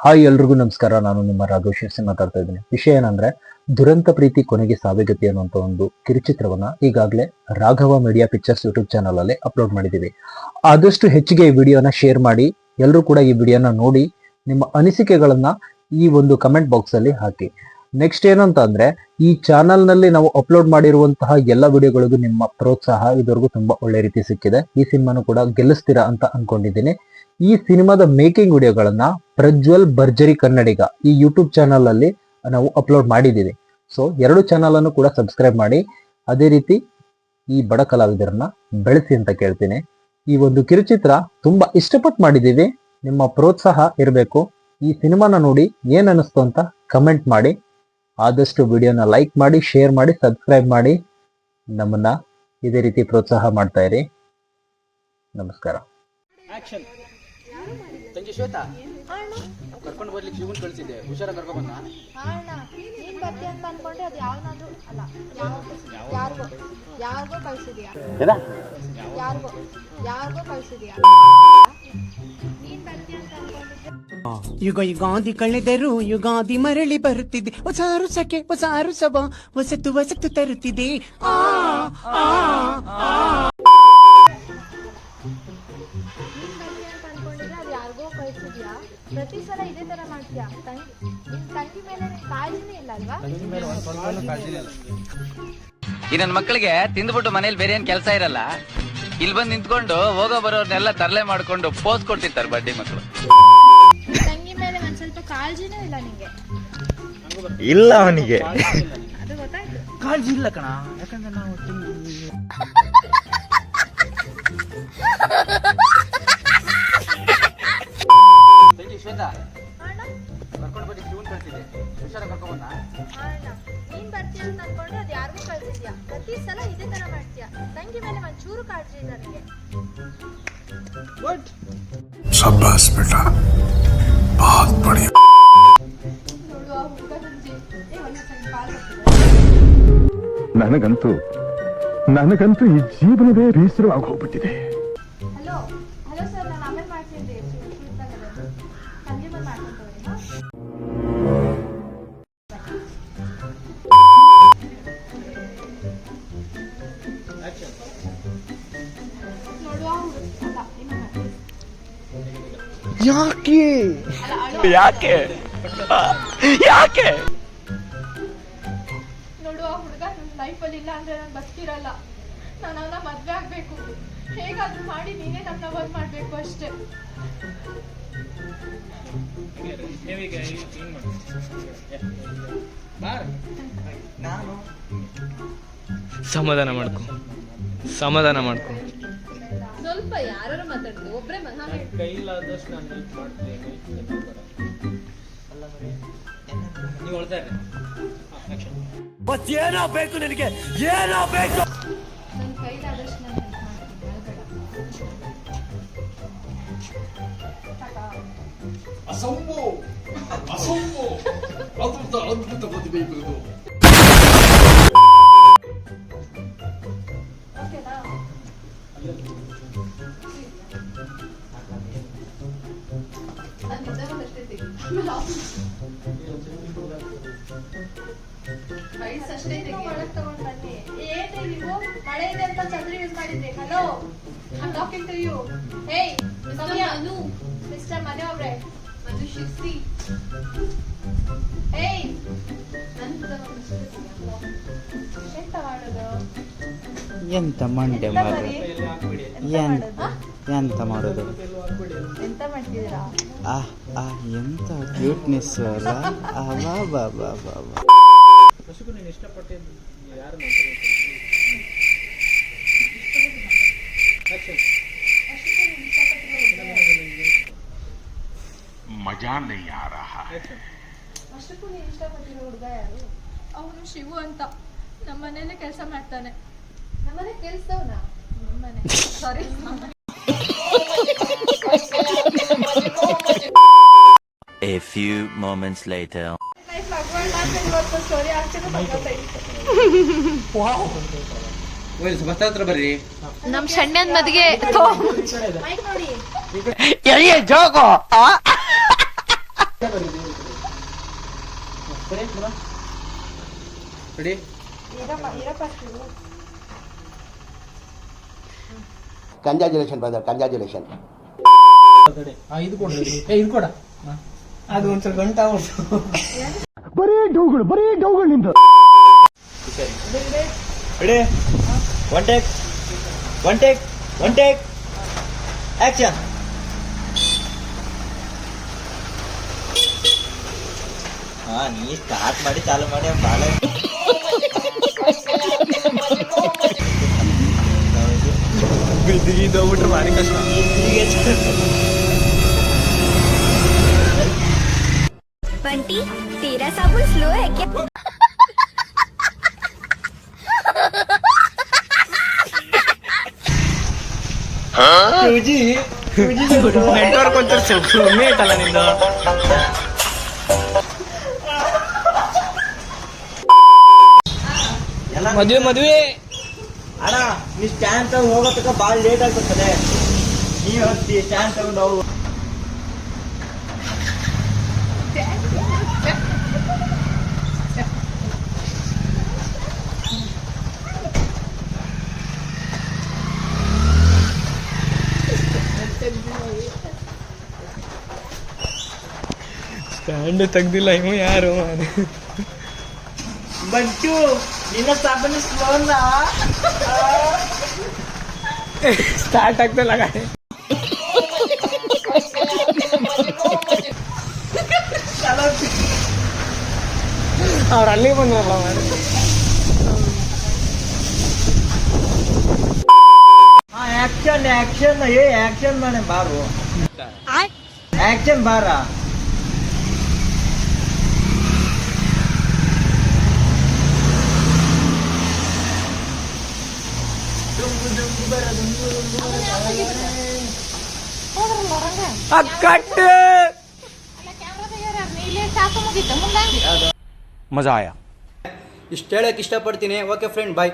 Hi ಎಲ್ರಿಗೂ ನಮಸ್ಕಾರ. ನಾನು ನಿಮ್ಮ ರಾಘವ್ ಶಿರ್ಸಿ ಮಾತಾಡ್ತಾ ಇದ್ದೀನಿ. ವಿಷಯ ಏನಂದ್ರೆ, ದುರಂತ ಪ್ರೀತಿ ಕೊನೆಗೆ ಸಾವಿಗತಿ ಅನ್ನುವಂತ ಒಂದು ಕಿರುಚಿತ್ರವನ್ನ ಈಗಾಗಲೇ Raghava media pictures YouTube channel ಅಲ್ಲಿ ಅಪ್ಲೋಡ್ ಮಾಡಿದೀವಿ. ಆದಷ್ಟು ಹೆಚ್ಚಿಗೆ ಈ ವಿಡಿಯೋನ ಶೇರ್ ಮಾಡಿ, ಎಲ್ಲರೂ ಕೂಡ ಈ ವಿಡಿಯೋನ ನೋಡಿ ನಿಮ್ಮ ಅನಿಸಿಕೆಗಳನ್ನ ಈ ಒಂದು ಕಮೆಂಟ್ ಬಾಕ್ಸ್ ಅಲ್ಲಿ ಹಾಕಿ. ನೆಕ್ಸ್ಟ್ ಏನಂತ ಅಂದ್ರೆ, ಈ ಚಾನಲ್ ನಲ್ಲಿ ನಾವು ಅಪ್ಲೋಡ್ ಮಾಡಿರುವಂತಹ ಎಲ್ಲ ವಿಡಿಯೋಗಳಿಗೂ ನಿಮ್ಮ ಪ್ರೋತ್ಸಾಹ ಇದುವರೆಗೂ ತುಂಬಾ ಒಳ್ಳೆ ರೀತಿ ಸಿಕ್ಕಿದೆ. ಈ ಸಿನಿಮಾನು ಕೂಡ ಗೆಲ್ಲಿಸ್ತೀರಾ ಅಂತ ಅನ್ಕೊಂಡಿದ್ದೀನಿ. ಈ ಸಿನಿಮಾದ ಮೇಕಿಂಗ್ ವಿಡಿಯೋಗಳನ್ನ ಪ್ರಜ್ವಲ್ ಭರ್ಜರಿ ಕನ್ನಡಿಗ ಈ ಯೂಟ್ಯೂಬ್ ಚಾನಲ್ ಅಲ್ಲಿ ನಾವು ಅಪ್ಲೋಡ್ ಮಾಡಿದ್ದೀವಿ. ಸೊ 2 ಚಾನಲ್ ಅನ್ನು ಕೂಡ ಸಬ್ಸ್ಕ್ರೈಬ್ ಮಾಡಿ, ಅದೇ ರೀತಿ ಈ ಬಡ ಕಲಾವಿದರನ್ನ ಬೆಳೆಸಿ ಅಂತ ಕೇಳ್ತೀನಿ. ಈ ಒಂದು ಕಿರುಚಿತ್ರ ತುಂಬಾ ಇಷ್ಟಪಟ್ಟು ಮಾಡಿದ್ದೀವಿ, ನಿಮ್ಮ ಪ್ರೋತ್ಸಾಹ ಇರಬೇಕು. ಈ ಸಿನಿಮಾನ ನೋಡಿ ಏನ್ ಅನಿಸ್ತು ಅಂತ ಕಮೆಂಟ್ ಮಾಡಿ. ಆದಷ್ಟು ವಿಡಿಯೋನ ಲೈಕ್ ಮಾಡಿ, ಶೇರ್ ಮಾಡಿ, ಸಬ್ಸ್ಕ್ರೈಬ್ ಮಾಡಿ. ನಮ್ಮನ್ನ ಇದೇ ರೀತಿ ಪ್ರೋತ್ಸಾಹ ಮಾಡ್ತಾ ಇರಿ. ನಮಸ್ಕಾರ. ತಂಗಿ ಶ್ವೇತಾ ಕರ್ಕೊಂಡು ಬರ್ಲಿಕ್ಕೆ ಶಿವನ್ ಕಳಿಸಿದ್ದೆ, ಹುಷಾರ ಕರ್ಕೊಂಡ್ ಬಂದ. ನೀನ್ ಬರ್ತೀಯ ಅಂತ ಅನ್ಕೊಂಡೆ, ಅದು ಯಾವನಾದ್ರೂ ಅಲ್ಲ, ಯಾರಿಗೋ ಕಳ್ಸಿದ್ಯಾ, ಯಾರಿಗೋ ಕಳ್ಸಿದ್ಯಾ. ನೀನ್ ಬರ್ತೀಯ ಅಂತ ಅನ್ಕೊಂಡಿದ್ದೆ. ಯುಗಾದಿ ಕಳೆದರು ಯುಗಾದಿ ಮರಳಿ ಬರುತ್ತಿದೆ, ಹೊಸ ಅರುಸಕ್ಕೆ ಹೊಸ ಅರುಸವ ಹೊಸತು ತರುತ್ತಿದೆ. ಯಾರಿಗೋ ಕಳ್ಸಿದ್ಯಾ, ಪ್ರತಿ ಸಲ ಇದೇ ತರ ಮಾಡ್ತೀಯಾ. ನಿನ್ ತಂಗಿ ಮೇಲೆ ಕಾಳಜಿನೇ ಇಲ್ಲ ಅಲ್ವಾ? ಈ ನನ್ನ ಮಕ್ಕಳಿಗೆ ತಿಂದ್ಬಿಟ್ಟು ಮನೇಲಿ ಬೇರೆ ಏನ್ ಕೆಲಸ ಇರಲ್ಲ, ಇಲ್ಲಿ ಬಂದು ನಿಂತ್ಕೊಂಡು ಹೋಗೋ ಬರೋರ್ನೆಲ್ಲ ತರಲೆ ಮಾಡ್ಕೊಂಡು ಪೋಸ್ ಕೊಡ್ತಿರ್ತಾರೆ ಬಡ್ಡಿ ಮಕ್ಕಳು. ನಿನ್ ತಂಗಿ ಮೇಲೆ ಒಂದ್ ಸ್ವಲ್ಪ ಕಾಳಜಿನೇ ಇಲ್ಲ ನಿಂಗೆ. ಇಲ್ಲ ಅವನಿಗೆ ಅದು ಗೊತ್ತಾಯ್ತು. ಕಾಳಜಿ ಇಲ್ಲ ಕಣ, ಯಾಕಂದ್ರೆ ನಾವು ತಂಗಿ ಶ್ವೇತಾ ಕರ್ಕೊಂಡು ಬರ್ಲಿಕ್ಕೆ ಶಿವನ್ ಕಳಿಸಿದ್ದೆ, ಹುಷಾರ ಕರ್ಕೊಂಡ್ ಬಂದ. ನೀನ್ ಬರ್ತೀಯ ಅಂತ ಅನ್ಕೊಂಡ್ರೆ ಅದು ಯಾರಿಗೂ ಕಳ್ಸಿದ್ಯಾ, ಪ್ರತಿ ಸಲ ಇದೇ ತರ ಮಾಡ್ತೀಯಾ. ತಂಗಿ ಮೇಲೆ ಒಂಚೂರು ಕಾಳಜಿ ಇಲ್ಲ ನಿಂಗೆ. शाबाश बेटा, बहुत बढ़िया. ನೋಡು, ಆ ಹುಡುಗ ನನಗಂತೂ ಈ ಜೀವನವೇ ಬೇಸರವಾಗಿ ಹೋಗ್ಬಿಟ್ಟಿದೆ. ಹಲೋ ಸರ್, ನಾನು ಆಮೇಲೆ ಮಾಡ್ತಿದ್ದೆ. ಸಂಜೆ ಬಂದು ಮಾಡ್ಕೊಂತವ್ರಿ. ನೋಡು, ಆ ಹುಡುಗ ಅಲ್ಲ, ಯಾಕೆ ನೋಡು, ಆ ಹುಡುಗ ನನ್ನ ಲೈಫಲ್ಲಿ ಇಲ್ಲ ಅಂದ್ರೆ ನಾನು ಬದುಕಿರಲ್ಲ. ನಾನು ಅವನ ಮದ್ವೆ ಆಗ್ಬೇಕು. ಹೇಗಾದ್ರೂ ಮಾಡಿ ನೀನೇ ನಮ್ಮನ್ನ ಒಂದ್ ಮಾಡ್ಬೇಕು ಅಷ್ಟೇ. ಸಮಾಧಾನ ಮಾಡ್ಕೊ. ಸ್ವಲ್ಪ ಯಾರು ಮಾತಾಡ್ತೀವಿ, ಒಬ್ರೇ ಕೈಲಾದಷ್ಟು ನಾನು ಹೆಲ್ಪ್ ಮಾಡ್ತೀನಿ. ನೀವು ಹೊಳ್ತಾ ಇರಿ. ಏನೋ ಬೇಕು ನಿನಗೆ, ಏನೋ ಬೇಕು. ನನ್ನ ಕೈಲಾದಷ್ಟು ನಾನು ಹೆಲ್ಪ್ ಮಾಡ್ತೀನಿ. ಅದ್ಭುತ ಪ್ರತಿಭೆ ಇಬ್ಬರದು. ಓಕೆನಾ? ನಾನು ನಿಜವಾಗಷ್ಟೇ ತೆಗಿ. ಅಷ್ಟೇ ಒಳಗೆ ತಗೊಂಡ್ ಬನ್ನಿ. ಏನೇ ನೀವು ಮಳೆ ಇದೆ ಅಂತ ಛತ್ರಿ ಯೂಸ್ ಮಾಡಿದ್ರಿ. Hello, I talking to you. Hey Manu, mister ಮನೆ ಅವ್ರೆ, ಮನು ಶಿರ್ಸಿ. ಹೇಯ್, ಎಂತ ಮಾಡೋದು? ಎಂತ ಮಂಡೆ ಮಾರು, ಎಂತ ಮಾಡೋದು? ಎಂತ ಮಾಡ್ತಿದ್ದೀರಾ? ಎಂತ ಕ್ಯೂಟ್ನೆಸ್ ಅಲ್ಲ. ಅಷ್ಟಕ್ಕೂ ನೀನು ಇಷ್ಟಪಟ್ಟಿದ್ದು ಯಾರು? मजा नहीं आ रहा है. ಅಷ್ಟಕ್ಕೂ ನೀನು ಇಷ್ಟಪಟ್ಟಿರೋ ಹುಡುಗ ಯಾರು? ಅವನು ಶಿವು ಅಂತ, ನಮ್ಮ ಮನೇಲೆ ಕೆಲಸ ಮಾಡ್ತಾನೆ. ನಮ್ಮನೆ ಕೆಲ್ಸದವನ? ನಮ್ಮನೆ, ಸಾರಿ. A few moments later. Story ಆಗ್ತಿರೋ ಹತ್ರ ಬರ್ರಿ. ನಮ್ ಸಣ್ಣನ್ ಮದ್ಗೆ ಮೈಕ್ ನೋಡಿ. Ready congratulation brother, congratulation. ಇದು ಕೊಡ ಅದು ಒಂದ್ ಸ್ವಲ್ಪ ಗಂಟ ಬರೀ ಡೌಗಳು ನಿಂದ. Ready, one take action. ಹಾ, ನೀ ಸ್ಟಾರ್ಟ್ ಮಾಡಿ ಚಾಲು ಮಾಡಿ ಬಾಳ ಬಿದ್ದೋಗ್ಬಿಟ್ರೆ ಭಾರಿ ಕಷ್ಟ. बंटी तेरा साबुन स्लो है क्या? ನೆಟ್ವರ್ಕ್ ಒಂಚೂರು ಸುಮ್ಮನೆ ಐತಲ್ಲ ನಿಂದು. ಮದ್ವೆ ಅಣ್ಣ, ನೀ ಸ್ಟ್ಯಾಂಡ್ ತಗೊಂಡು ಹೋಗೋತಕ್ಕ ಭಾಳ ಲೇಟ್ ಆಗ್ತದೆ. ನೀ ಹೋಗ್ತಿ ಸ್ಟ್ಯಾಂಡ್ ತಗೊಂಡು ಹೋಗು. ಸ್ಟ್ಯಾಂಡ್ ತೆಗ್ದಿಲ್ಲ ಇವ ಯಾರು ಬಂಟು, ನಿನ್ನ ಸಾಬನ್ ಸ್ಲೋನ ಸ್ಟಾರ್ಟ್ ಆಗ್ತಲ್ಲ ಗಾಡಿ. ಅವ್ರು ಅಲ್ಲಿಗೆ ಬಂದ್ರಲ್ಲ ಮಾಡಿ. ಆಕ್ಷನ್ ಆಕ್ಷನ್ ಮಾಡೆ ಬಾರು. ಆಕ್ಷನ್ ಬಾರ. ಕಟ್ಟು ಮಜಾ ಆಯಾ. ಇಷ್ಟು ಹೇಳಕ್ಕೆ ಇಷ್ಟಪಡ್ತೀನಿ. ಓಕೆ ಫ್ರೆಂಡ್, ಬಾಯ್.